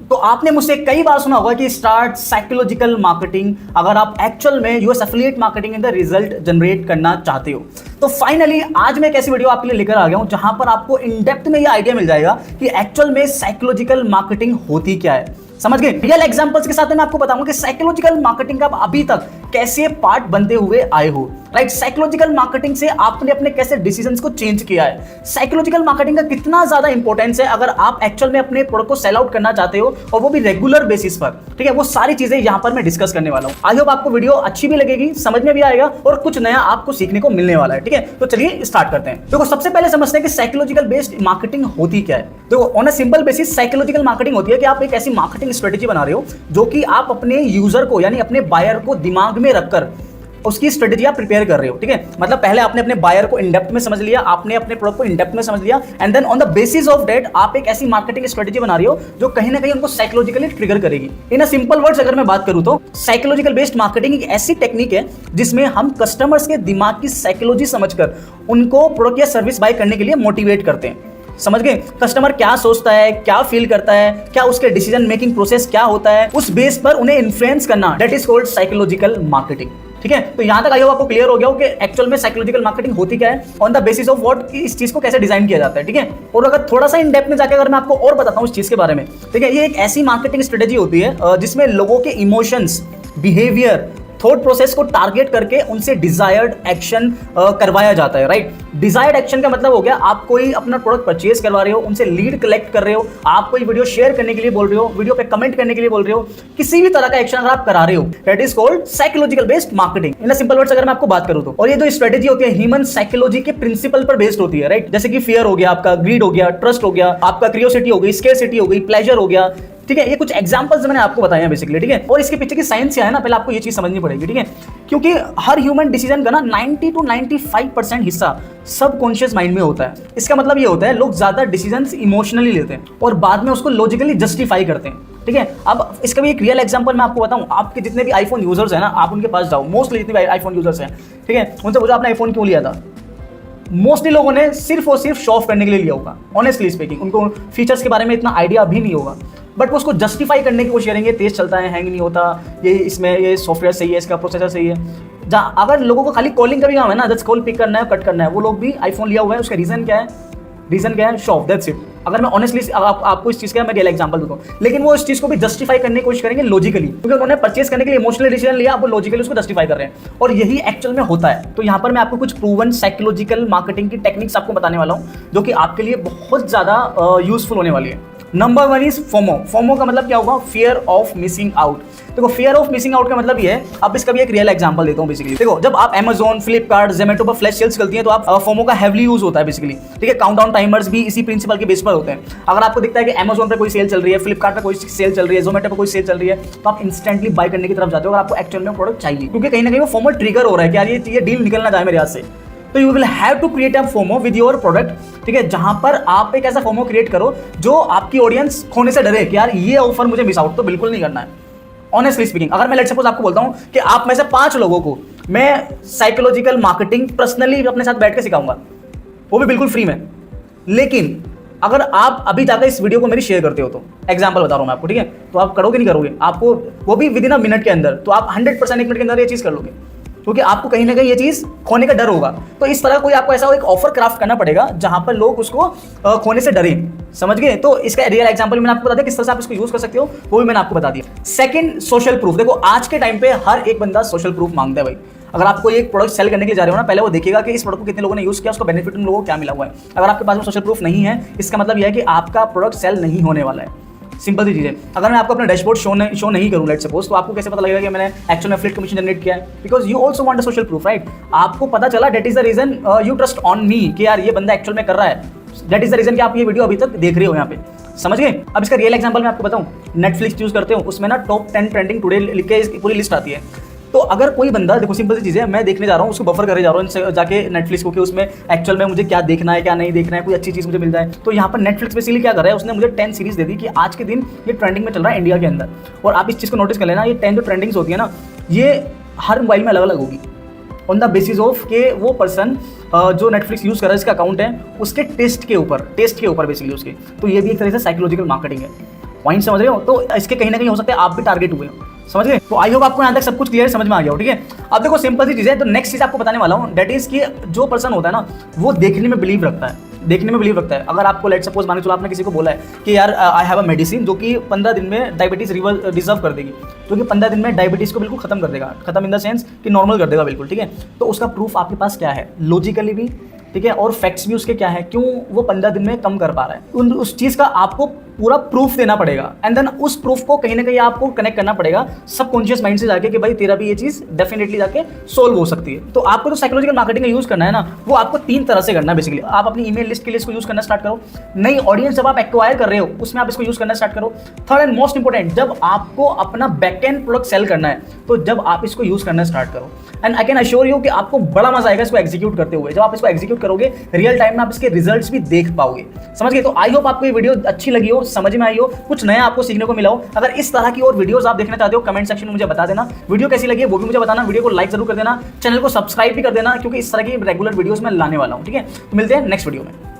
तो आपने मुझसे कई बार सुना होगा कि स्टार्ट साइकोलॉजिकल मार्केटिंग अगर आप एक्चुअल में US affiliate marketing in the result generate करना चाहते हो। तो फाइनली आज मैं एक ऐसी वीडियो आपके लिए लेकर आ गया हूं जहां पर आपको इन डेप्थ में ये आइडिया मिल जाएगा कि एक्चुअल में साइकोलॉजिकल मार्केटिंग होती क्या है। समझ गए? रियल एग्जांपल्स के साथ मैं आपको बताऊंगा कि साइकोलॉजिकल मार्केटिंग का अभी तक कैसे पार्ट बनते हुए आए हो। राइट, साइकोलॉजिकल मार्केटिंग से आपने अपने कैसे डिसीजंस को चेंज किया है, साइकोलॉजिकल मार्केटिंग का कितना ज्यादा इंपॉर्टेंस है अगर आप एक्चुअल में अपने प्रोडक्ट को सेल आउट करना चाहते हो और वो भी रेगुलर बेसिस पर। ठीक है, वो सारी चीजें यहां पर मैं डिस्कस करने वाला हूं। आई होप आपको वीडियो अच्छी भी लगेगी, समझ में भी आएगा और कुछ नया आपको सीखने को मिलने वाला है। ठीक है, तो चलिए स्टार्ट करते हैं। देखो, सबसे पहले समझते हैं कि साइकोलॉजिकल बेस्ड मार्केटिंग होती क्या है। देखो, on a simple basis psychological marketing होती है कि आप एक ऐसी मार्केटिंग स्ट्रेटेजी बना रहे हो जो कि आप अपने यूजर को यानी अपने बायर को दिमाग में रखकर उसकी स्ट्रेटेजी आप प्रिपेयर कर रहे हो। ठीक है, मतलब पहले आपने अपने बायर को इन डेप्थ में समझ लिया, आपने अपने प्रोडक्ट को इन डेप्थ में समझ लिया and then on the basis of that आप एक ऐसी मार्केटिंग स्ट्रेटेजी बना रही हो जो कहीं ना कहीं उनको साइकोलॉजिकली ट्रिगर करेगी। इन अ सिंपल वर्ड्स अगर मैं बात करूं तो साइकोलॉजिकल बेस्ड मार्केटिंग एक ऐसी टेक्निक है जिसमें हम कस्टमर्स के दिमाग की साइकोलॉजी समझकर उनको प्रोडक्ट या सर्विस बाय करने के लिए मोटिवेट करते हैं। समझ गए? कस्टमर क्या सोचता है, क्या फील करता है, क्या उसके डिसीजन मेकिंग प्रोसेस क्या होता है, उस बेस पर उन्हें इन्फ्लुएंस करना, that is called psychological marketing. ठीक है, तो यहां तक आई होप आपको क्लियर हो गया हो कि एक्चुअल में साइकोलॉजिकल मार्केटिंग होती क्या है, on the basis of what is चीज को कैसे डिजाइन किया जाता है। ठीक है, और अगर थोड़ा सा इन डेप्थ में जाकर अगर मैं आपको और बताता हूं इस चीज के बारे में, ठीक है, ये एक ऐसी मार्केटिंग स्ट्रेटेजी होती है जिसमें लोगों के इमोशंस, बिहेवियर, थॉट प्रोसेस को टारगेट करके उनसे डिजायर्ड एक्शन करवाया जाता है। राइट, डिजायर्ड एक्शन का मतलब हो गया आप कोई अपना प्रोडक्ट परचेज करवा रहे हो, उनसे लीड कलेक्ट कर रहे हो, आप कोई वीडियो शेयर करने के लिए बोल रहे हो, वीडियो पे कमेंट करने के लिए बोल रहे हो, किसी भी तरह का एक्शन अगर आप करा रहे हो, that is called psychological based marketing. In simple words अगर मैं आपको बात करूं तो, और ये जो स्ट्रेटेजी होती है ह्यूमन साइकोलॉजी के प्रिंसिपल पर बेस्ड होती है। राइट, जैसे कि फियर हो गया, आपका ग्रीड हो गया, ट्रस्ट हो गया, आपका क्यूरियोसिटी हो गई, स्केर्सिटी हो गई, प्लेजर हो गया। ठीक है, ये कुछ एग्जांपल्स मैंने आपको बताए हैं बेसिकली। ठीक है, और इसके पीछे की साइंस क्या है ना, पहले आपको ये चीज समझनी पड़ेगी। ठीक है, क्योंकि हर ह्यूमन डिसीजन का ना 90 to 95% हिस्सा सबकॉन्शियस माइंड में होता है। इसका मतलब ये होता है लोग ज्यादा डिसीजंस इमोशनली लेते हैं और बाद में उसको लॉजिकली जस्टिफाई करते हैं। ठीक है, अब इसका भी एक रियल एग्जांपल मैं आपको बताऊं। आपके जितने भी आईफोन यूजर्स हैं ना, आप उनके पास जाओ, मोस्टली जितने भी आईफोन यूजर्स हैं, ठीक है, उनसे पूछो आपने आईफोन क्यों लिया था। मोस्टली लोगों ने सिर्फ और सिर्फ शो ऑफ करने के लिए लिया होगा। ऑनेस्टली स्पीकिंग, उनको फीचर्स के बारे में इतना आइडिया भी नहीं होगा, बट वो उसको जस्टिफाई करने की कोशिश करेंगे, तेज चलता है, हैंग नहीं होता, ये इसमें ये सॉफ्टवेयर सही है, इसका प्रोसेसर सही है। जहाँ अगर लोगों को खाली कॉलिंग का भी काम है ना, जस्ट कॉल पिक करना है, कट करना है, वो लोग भी आईफोन लिया हुआ है। उसका रीजन क्या है? रीजन क्या है? Show off, that's it. अगर मैं ऑनेस्टली आपको इस चीज़ का मैं रियल एग्जांपल दूँ, लेकिन वो इस चीज़ को भी जस्टिफाई करने की कोशिश करेंगे लॉजिकली, क्योंकि उन्होंने परचेज करने के लिए इमोशनल डिसीजन लिया, अब वो लॉजिकली उसको जस्टिफाई कर रहे हैं, और यही एक्चुअल में होता है। तो यहाँ पर मैं आपको कुछ प्रूवन साइकोलॉजिकल मार्केटिंग की टेक्निक्स आपको बताने वाला हूँ जो कि आपके लिए बहुत ज़्यादा यूजफुल होने वाली है। Number 1 is FOMO. फोमो का मतलब क्या होगा? Fear of missing out. देखो, फियर ऑफ मिसिंग आउट का मतलब ये है, अब इसका भी एक रियल एग्जांपल देता हूं बेसिकली। देखो, जब आप Amazon, फ्लिपकार्ट, जोमेटो पर फ्लैश सेल्स चलती हैं तो आप फोमो का हेवली यूज होता है बेसिकली। ठीक है, काउंटडाउन टाइमर्स भी इसी प्रिंसिपल के बेस पर होते हैं। अगर आपको दिखता है कि Amazon पे कोई सेल चल रही है, फ्लिपकार्ट पे कोई सेल चल रही है, जोमेटो पे कोई सेल चल रही है, तो आप इंस्टेंटली बाय करने की तरफ जाते हो अगर आपको एक्चुअल में प्रोडक्ट चाहिए, क्योंकि कहीं ना कहीं वो फोमो ट्रिगर हो रहा है कि यार ये डील निकलना जाए मेरे हाथ से। तो you will have to create a FOMO with your product. ठीक है, जहां पर आप एक ऐसा फोमो क्रिएट करो जो आपकी ऑडियंस खोने से डरे कि यार ये ऑफर मुझे मिस आउट तो बिल्कुल नहीं करना है। ऑनेस्टली स्पीकिंग, अगर मैं लेट्स सपोज आपको बोलता हूं कि आप में से 5 लोगों को मैं साइकोलॉजिकल मार्केटिंग पर्सनली अपने साथ बैठ के सिखाऊंगा, वो भी बिल्कुल फ्री में, लेकिन अगर आप अभी जाकर इस वीडियो को मेरी शेयर करते हो, तो एग्जांपल बता रहा हूं मैं आपको, ठीक है, तो आप करोगे नहीं करोगे? आपको वो भी विद इन अ मिनट के अंदर, तो आप 100% 1 मिनट के अंदर ये चीज कर लोगे, क्योंकि आपको कहीं ना कहीं ये चीज खोने का डर होगा। तो इस तरह कोई आपको ऐसा एक ऑफर क्राफ्ट करना पड़ेगा जहां पर लोग उसको खोने से डरे। समझ गए? तो इसका रियल एग्जांपल मैंने आपको बता दिया, किस तरह से आप इसको यूज कर सकते हो वो भी मैंने आपको बता दिया। Second, social proof. देखो, आज के टाइम पे हर एक बंदा सोशल प्रूफ मांगता है भाई। अगर आप कोई एक प्रोडक्ट सेल करने के लिए जा रहे हो ना, पहले वो देखिएगा कि इस प्रोडक्ट को कितने लोगों ने यूज किया, उसका बेनिफिट उन लोगों को क्या मिला हुआ है। अगर आपके पास में सोशल प्रूफ नहीं है, इसका मतलब यह है कि आपका प्रोडक्ट सेल नहीं होने वाला है। सिंपल सी चीज़ है। अगर मैं आपको अपना डैशबोर्ड शो नहीं करूँ लेट्स सपोज, तो आपको कैसे पता लगेगा कि मैंने एक्चुअल में एफिलिएट कमीशन जनरेट किया है? Because you also want a social proof, right? आपको पता चला, that is the reason you trust on me कि यार ये बंदा एक्चुअल में कर रहा है। दैट इज द रीजन कि आप ये वीडियो अभी तक देख रहे हो यहाँ पे। समझ गए? अब इसका रियल एग्जांपल मैं आपको बताऊं, नेटफ्लिक्स यूज करते हो, उसमें ना टॉप 10 ट्रेंडिंग टुडे लिख के पूरी लिस्ट आती है। तो अगर कोई बंदा, देखो सिंपल सी चीज़ है, मैं देखने जा रहा हूँ, उसको बफर करने जा रहा हूँ इनसे जाके नेटफ्लिक्स को कि उसमें एक्चुअल में मुझे क्या देखना है क्या नहीं देखना है, कोई अच्छी चीज़ मुझे मिल जाए। तो यहाँ पर नेटफ्लिक्स बेसिकली क्या कर रहा है, उसने मुझे 10 सीरीज दे दी कि आज के दिन ये ट्रेंडिंग में चल रहा है इंडिया के अंदर। और आप इस चीज़ को नोटिस कर लेना, ये 10 जो ट्रेंडिंग्स होती है ना, ये हर मोबाइल में अलग अलग होगी ऑन द बेसिस ऑफ के वो पर्सन जो नेटफ्लिक्स यूज़ कर रहा है, इसका अकाउंट है, उसके टेस्ट के ऊपर बेसिकली उसके। तो ये भी एक तरह से साइकोलॉजिकल मार्केटिंग है। पॉइंट समझ रहे हो? तो इसके कहीं ना कहीं हो सकता है आप भी टारगेट हुए हो, समझ गए? तो आई होप आपको यहाँ तक सब कुछ क्लियर समझ में आ गया हो, ठीक है? अब देखो सिंपल सी चीज़ है, तो नेक्स्ट चीज़ आपको बताने वाला हूँ, दैट इज कि जो पर्सन होता है ना वो देखने में बिलीव रखता है, देखने में बिलीव रखता है। अगर आपको लेट सपोज मान के चलो आपने किसी को बोला है कि यार आई हैव अ मेडिसिन जो कि 15 दिन में डायबिटीज रिजर्व कर देगी, जो कि 15 दिन में डायबिटीज को बिल्कुल खत्म कर देगा, खत्म इन द सेंस कि नॉर्मल कर देगा बिल्कुल, ठीक है? तो उसका प्रूफ आपके पास क्या है, लॉजिकली भी, ठीक है, और फैक्ट्स भी उसके क्या है, क्यों वो 15 दिन में कम कर पा रहा है, उस चीज़ का आपको पूरा प्रूफ देना पड़ेगा। एंड देन उस प्रूफ को कहीं ना कहीं आपको कनेक्ट करना पड़ेगा सबकॉन्शियस माइंड से जाके कि भाई तेरा भी ये चीज़ डेफिनेटली जाके सोल्व हो सकती है। तो आपको तो साइकोलॉजिकल मार्केटिंग का यूज़ करना है ना, वो आपको 3 तरह से करना है बेसिकली। आप अपनी ईमेल लिस्ट के लिए इसको यूज़ करना स्टार्ट करो, नई ऑडियंस जब आप एक्वायर कर रहे हो उसमें आप इसको यूज़ करना स्टार्ट करो। थर्ड एंड मोस्ट इंपॉर्टेंट, जब आपको अपना बैक एंड प्रोडक्ट सेल करना है तो जब आप इसको यूज़ करना स्टार्ट करो। And I can assure you कि आपको बड़ा मजा आएगा इसको एग्जीक्यूट करते हुए। जब आप इसको एग्जीक्यूट करोगे रियल टाइम में आप इसके रिजल्ट्स भी देख पाओगे, समझ गए? तो आई होप आपको ये वीडियो अच्छी लगी हो, समझ में आई हो, कुछ नया आपको सीखने को मिला हो। अगर इस तरह की और वीडियोस आप देखना चाहते हो कमेंट सेक्शन में मुझे बता देना। वीडियो कैसी लगी है वो भी मुझे बताना, वीडियो को लाइक जरूर कर देना, चैनल को सब्सक्राइब भी कर देना क्योंकि इस तरह की रेगुलर वीडियोस मैं लाने वाला हूं, ठीक है? तो मिलते हैं नेक्स्ट वीडियो में।